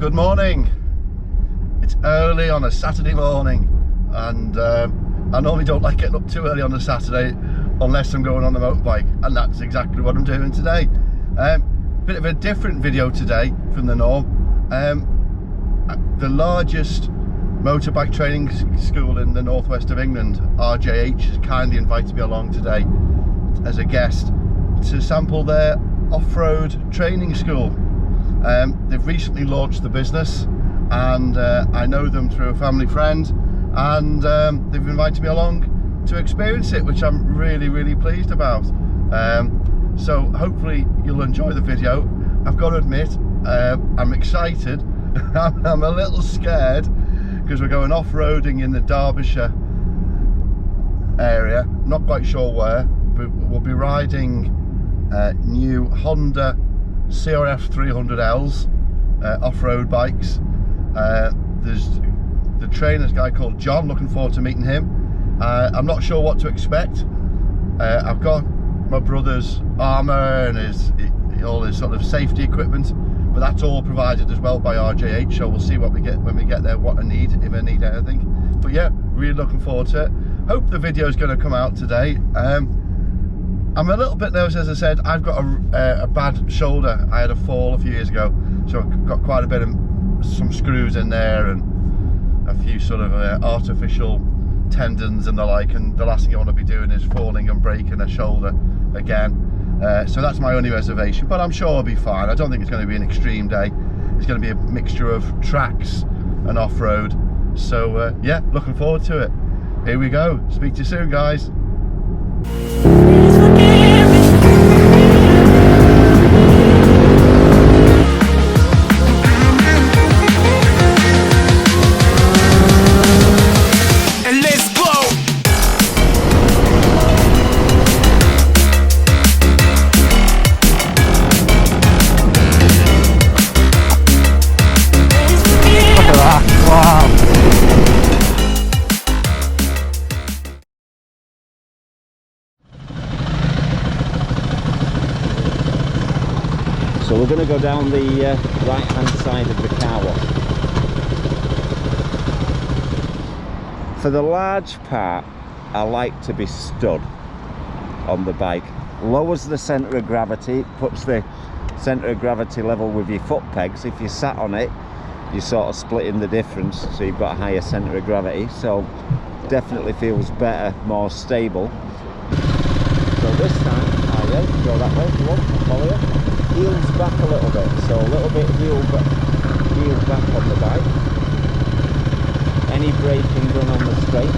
Good morning. It's early on a Saturday morning, and I normally don't like getting up too early on a Saturday unless I'm going on the motorbike, and that's exactly what I'm doing today. Bit of a different video today from the norm. The largest motorbike training school in the northwest of England, RJH, has kindly invited me along today as a guest to sample their off-road training school. They've recently launched the business, and I know them through a family friend, and they've invited me along to experience it, which I'm really pleased about. So hopefully you'll enjoy the video. I've got to admit, I'm excited. I'm a little scared because we're going off-roading in the Derbyshire area, not quite sure where, but we'll be riding new Honda CRF 300Ls off-road bikes. There's the trainer's guy called John, looking forward to meeting him. I'm not sure what to expect. I've got my brother's armour and all his sort of safety equipment, but that's all provided as well by RJH, so we'll see what we get when we get there, what I need, if I need anything. But yeah, really looking forward to it. Hope the video is going to come out today. I'm a little bit nervous, as I said. I've got a bad shoulder. I had a fall a few years ago, so I've got quite a bit of some screws in there and a few sort of artificial tendons and the like, and the last thing I want to be doing is falling and breaking a shoulder again. So that's my only reservation, but I'm sure I'll be fine. I don't think it's going to be an extreme day. It's going to be a mixture of tracks and off-road. So yeah, looking forward to it. Here we go. Speak to you soon, guys. So we're going to go down the right hand side of the car wash. For the large part, I like to be stood on the bike. Lowers the centre of gravity, puts the centre of gravity level with your foot pegs. If you sat on it, you're sort of splitting the difference, so you've got a higher centre of gravity. So definitely feels better, more stable. So this time, go that way if you want, I'll follow you. Heels back a little bit, so a little bit heel back on the bike. Any braking done on the straight,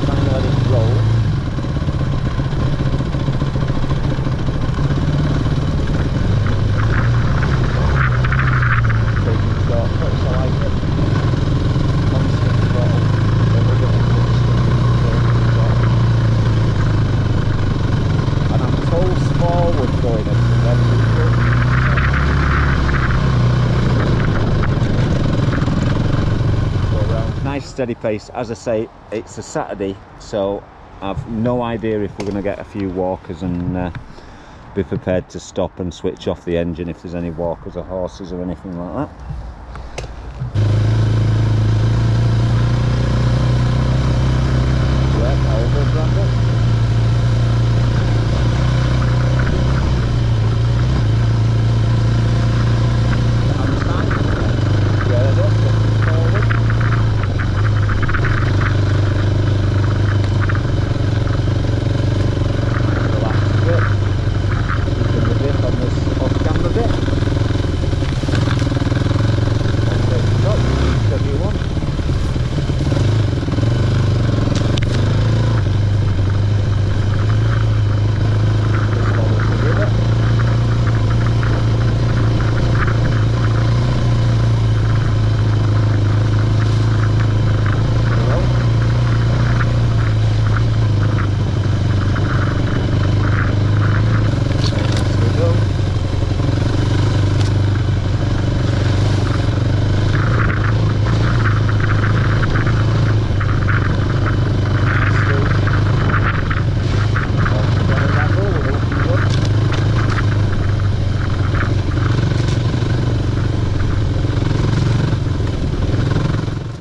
try and let it roll. Taking shortcuts, I like it. Constant throttle, little bit of touch, and I'm toes forward going at the end. Nice steady pace. As I say, it's a Saturday, so I've no idea if we're going to get a few walkers, and be prepared to stop and switch off the engine if there's any walkers or horses or anything like that.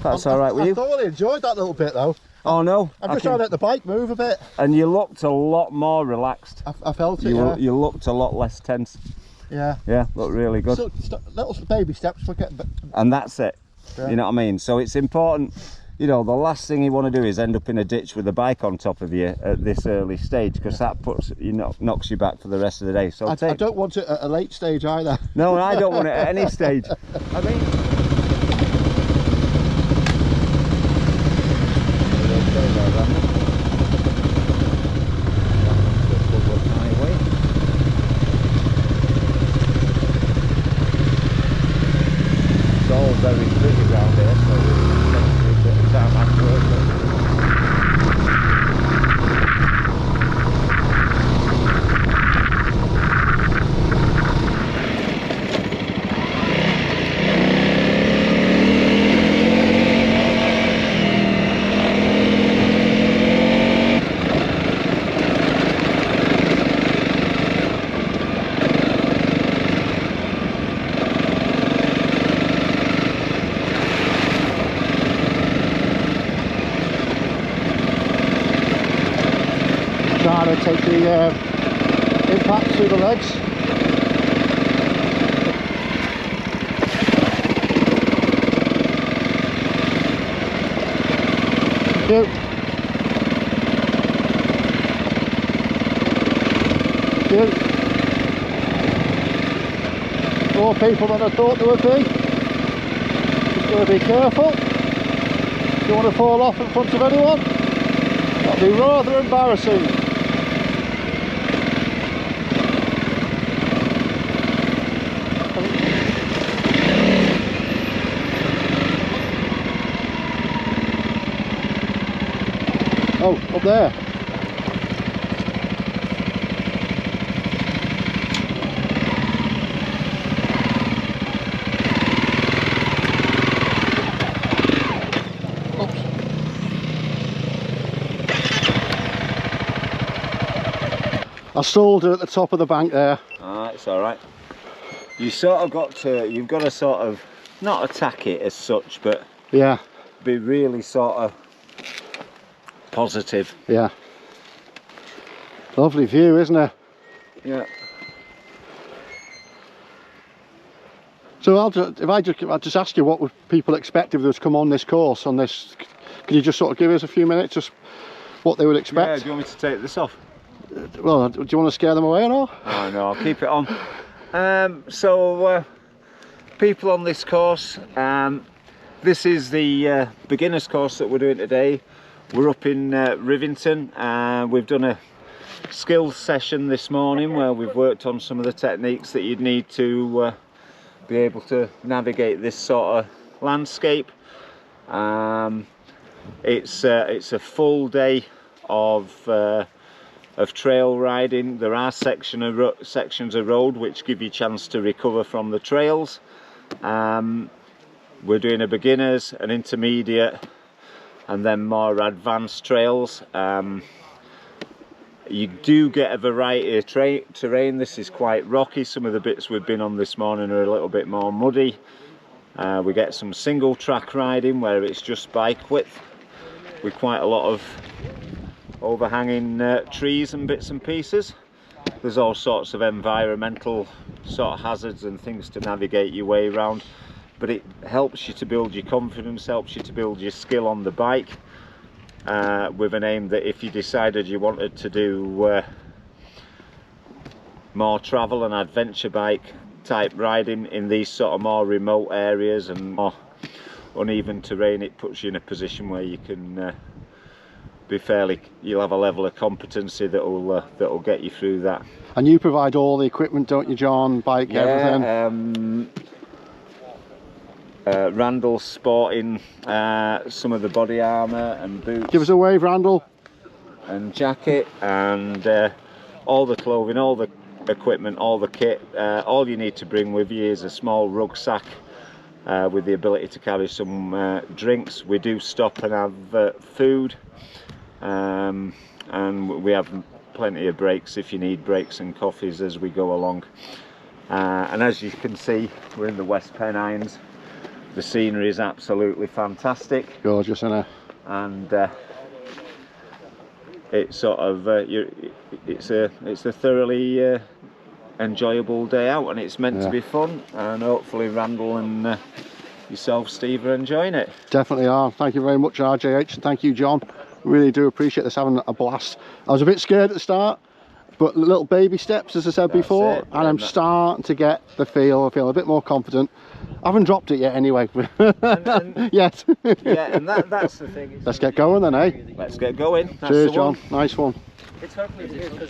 that's all right with you. I thoroughly enjoyed that little bit though. Oh no, I'm just trying to let the bike move a bit. And you looked a lot more relaxed. I felt it. Yeah. You looked a lot less tense. Yeah. Yeah, looked really good. So, little baby steps for getting. And that's it. Yeah. You know what I mean? So it's important. You know, the last thing you want to do is end up in a ditch with a bike on top of you at this early stage, because that puts knocks you back for the rest of the day. So I don't want it at a late stage either. No, I don't want it at any stage. I mean. It's all very pretty around here, so we'll take a bit of time afterwards. Trying to take the impact through the legs. Thank you. Thank you. More people than I thought there would be. Just got to be careful. Don't want to fall off in front of anyone. That'd be rather embarrassing. Oh, up there. Oops. I stalled her at the top of the bank there. It's all right. You've got to sort of not attack it as such, but Yeah. be really sort of positive. Yeah. Lovely view, isn't it? Yeah. So I'll just ask you, what would people expect if they was come on this course, on this? Can you just sort of give us a few minutes, just what they would Yeah, expect? do you want me to take this off? Well, do you want to scare them away or not? Oh no, I'll keep it on. People on this course, this is the beginners course that we're doing today. We're up in Rivington. We've done a skills session this morning where we've worked on some of the techniques that you'd need to be able to navigate this sort of landscape. It's a full day of trail riding. There are sections of road which give you a chance to recover from the trails. We're doing a beginners, an intermediate, and then more advanced trails. You do get a variety of terrain. This is quite rocky. Some of the bits we've been on this morning are a little bit more muddy. We get some single track riding where it's just bike width with quite a lot of overhanging trees and bits and pieces. There's all sorts of environmental sort of hazards and things to navigate your way around, but it helps you to build your confidence, helps you to build your skill on the bike, with an aim that if you decided you wanted to do more travel and adventure bike type riding in these sort of more remote areas and more uneven terrain, it puts you in a position where you can you'll have a level of competency that'll get you through that. And you provide all the equipment, don't you, John? Bike, everything? Randall's sporting some of the body armour and boots. Give us a wave, Randall. And jacket and all the clothing, all the equipment, all the kit. All you need to bring with you is a small rucksack with the ability to carry some drinks. We do stop and have food. And we have plenty of breaks if you need breaks and coffees as we go along. And as you can see, we're in the West Pennines, The scenery is absolutely fantastic. Gorgeous, isn't it? And it's sort of it's a thoroughly enjoyable day out, and it's meant to be fun, and hopefully Randall and yourself, Steve, are enjoying it. Definitely are. Thank you very much, RJH, and thank you, John. Really do appreciate this, having a blast. I was a bit scared at the start, but little baby steps, as I said before, and I'm starting to get the feel. I feel a bit more confident. I haven't dropped it yet anyway. Yet. Yeah, and that's the thing. Let's get going then, eh? Let's get going. That's Cheers, John. Nice one. It's hopefully because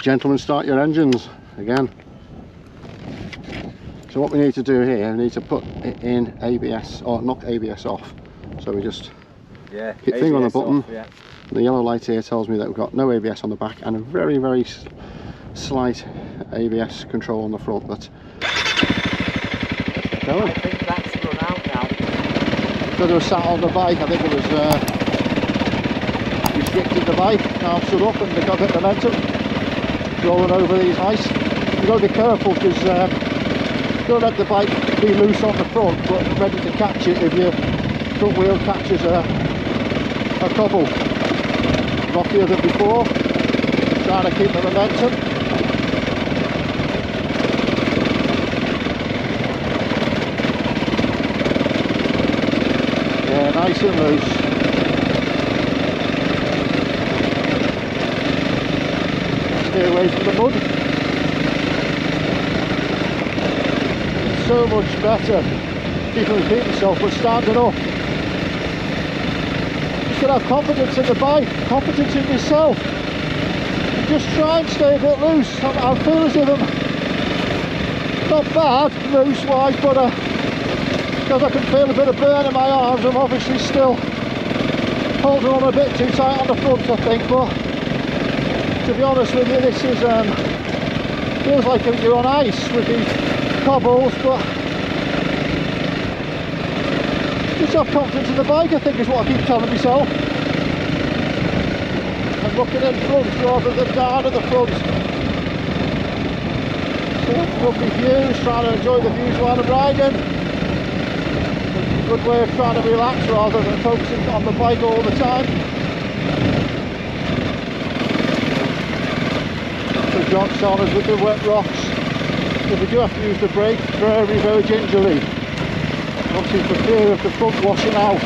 Gentlemen, start your engines again. So what we need to do here, we need to put it in ABS, or knock ABS off. So we just hit finger on the button. Off, The yellow light here tells me that we've got no ABS on the back and a very, very slight ABS control on the front. But I think that's run out now. Because it was sat on the bike, I think it was restricted the bike. Now I've stood up and they've got a bit of momentum rolling over these ice. You've got to be careful, because you've got to let the bike be loose on the front but ready to catch it if your front wheel catches a cobble. Rockier than before, trying to keep the momentum. Yeah, nice and loose. Stay away from the mud. It's so much better. Keep repeating myself, but standing up. Have confidence in the bike, confidence in yourself, and just try and stay a bit loose. I feel as if I'm not bad loose wise, but because I can feel a bit of burn in my arms, I'm obviously still holding on a bit too tight on the front, I think. But to be honest with you, this is feels like you're on ice with these cobbles, but just have confidence in the bike, I think, is what I keep telling myself. And looking in front rather than down at the front. So, lovely views, trying to enjoy the views while I'm riding. It's a good way of trying to relax rather than focusing on the bike all the time. So John started with the wet rocks. So we do have to use the brake very, very gingerly. Obviously for fear of the front washing out.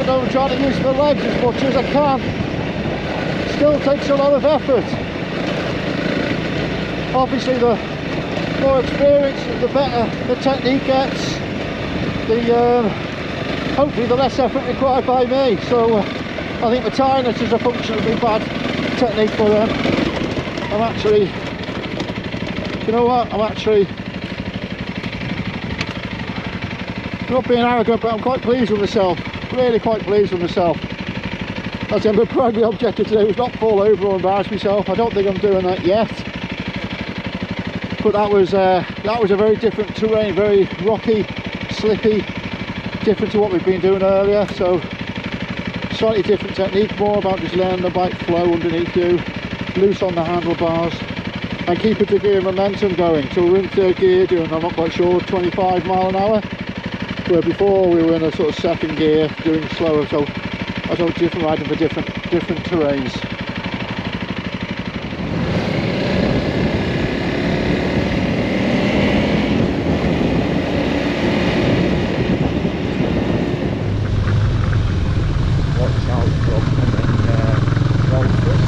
I'm trying to use my legs as much as I can. Still takes a lot of effort. Obviously the more experience, the better the technique gets. Hopefully the less effort required by me. So I think the tiredness is a function of my bad technique, for them. I'm actually, you know what, I'm actually not being arrogant, but I'm quite pleased with myself. Really quite pleased with myself. As I said, my primary objective today was not fall over or embarrass myself. I don't think I'm doing that yet. But that was a very different terrain, very rocky, slippy, different to what we've been doing earlier. So slightly different technique, more about just letting the bike flow underneath you, loose on the handlebars, and keep a degree of momentum going. So we're in third gear doing, I'm not quite sure, 25 mile an hour. Where before we were in a sort of second gear doing slower, so I was different riding for different terrains. Watch out from roll first.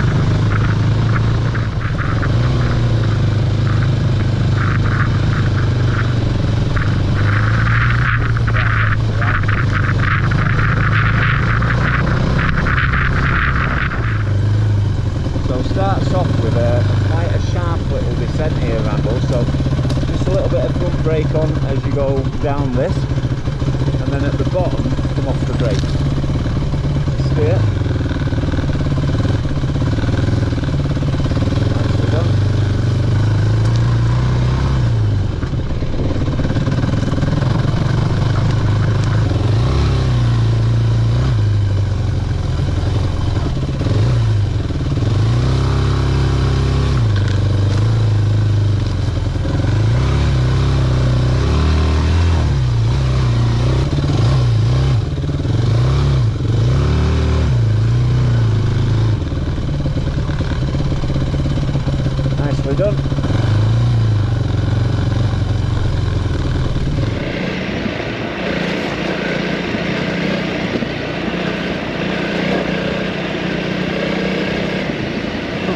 Starts off with quite a sharp little descent here, Randall, so just a little bit of front brake on as you go down this, and then at the bottom come off the brakes.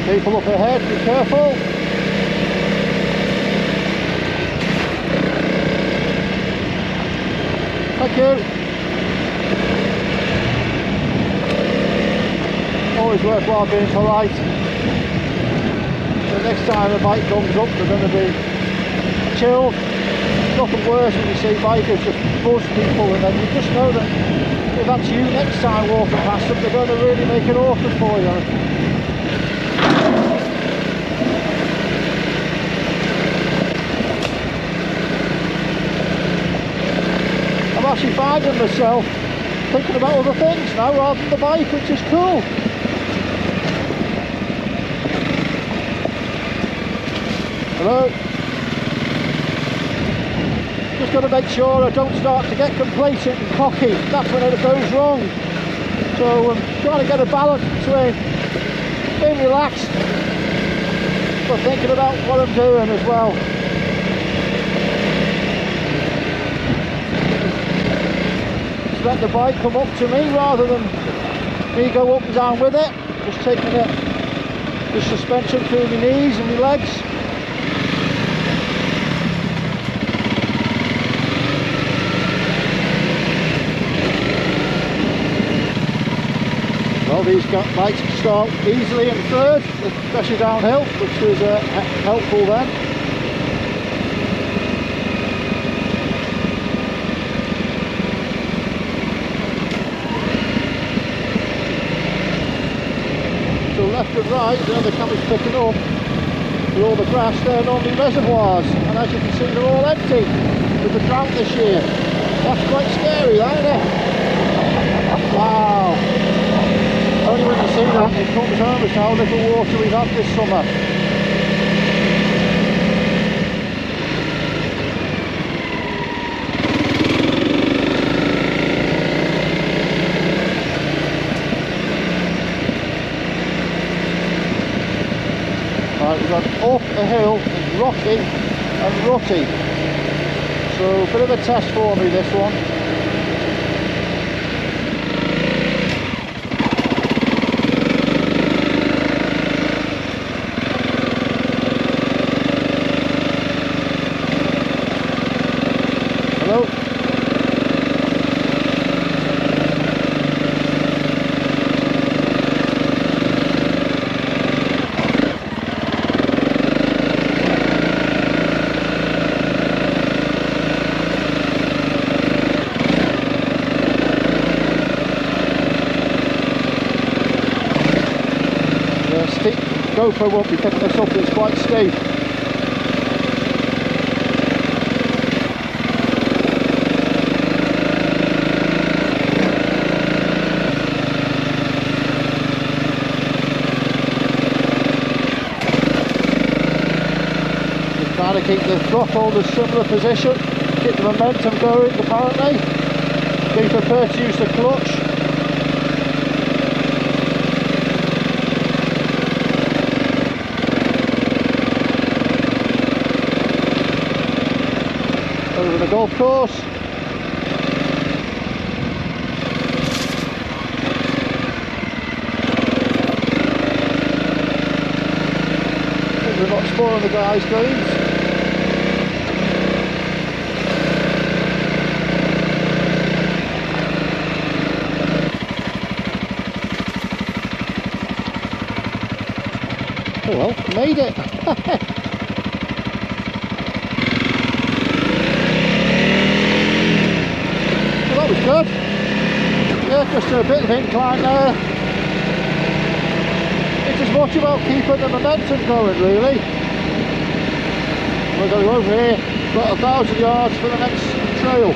People up ahead, be careful. Thank you. Always worthwhile being polite. The next time a bike comes up, they're going to be chilled. Nothing worse when you see bikers just buzz people, and then you just know that if that's you next time walking past them, they're going to really make it awkward for you. I'm actually finding myself thinking about other things now rather than the bike, which is cool. Hello? Just got to make sure I don't start to get complacent and cocky. That's when it goes wrong. So I'm trying to get a balance between being relaxed but thinking about what I'm doing as well. Just let the bike come up to me rather than me go up and down with it. Just taking the suspension through my knees and my legs. Well, these bikes can start easily in third, especially downhill, which is helpful then. So left and right, there the camera's picking up, with all the grass, they're normally reservoirs, and as you can see they're all empty with the drought this year. That's quite scary, that, isn't it? Wow! Only when you see that it comes home as how little water we've had this summer. Right, we've gone up a hill, it's rocky and rutty. So a bit of a test for me, this one. GoPro won't be picking this up, it's quite steep. Just trying to keep the throttle in a similar position, keep the momentum going apparently. Being prepared to use the clutch. Over the golf course. We're not spoiling the guys' dreams. Oh well, made it. That was good. Yeah, just a bit of incline there. It's as much about keeping the momentum going really. We're going over here, about 1,000 yards for the next trail.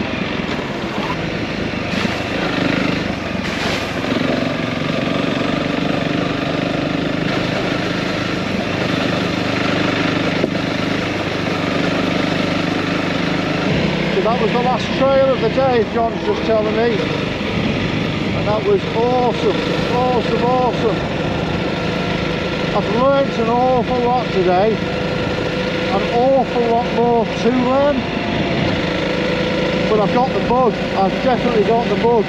That was the last trail of the day, John's just telling me, and that was awesome, awesome, awesome. I've learnt an awful lot today, an awful lot more to learn, but I've got the bug, I've definitely got the bug.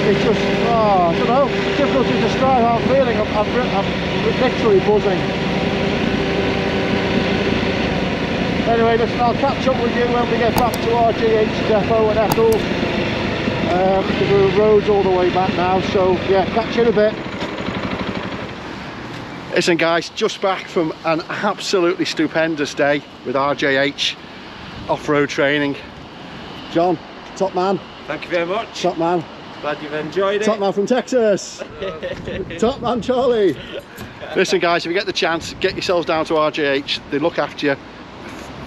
it's just, oh, I don't know, difficult to describe how I'm feeling. I'm literally buzzing. Anyway, listen, I'll catch up with you when we get back to RJH depot in Eccles. Because the road's all the way back now, so yeah, catch you in a bit. Listen guys, just back from an absolutely stupendous day with RJH off-road training. John, top man. Thank you very much. Top man. Glad you've enjoyed it. Top man from Texas. Top man Charlie. Listen guys, if you get the chance, get yourselves down to RJH. They look after you.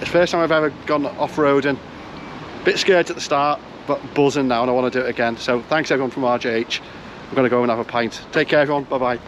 It's the first time I've ever gone off-roading. Bit scared at the start, but buzzing now and I want to do it again. So thanks everyone from RJH. I'm going to go and have a pint. Take care everyone, bye bye.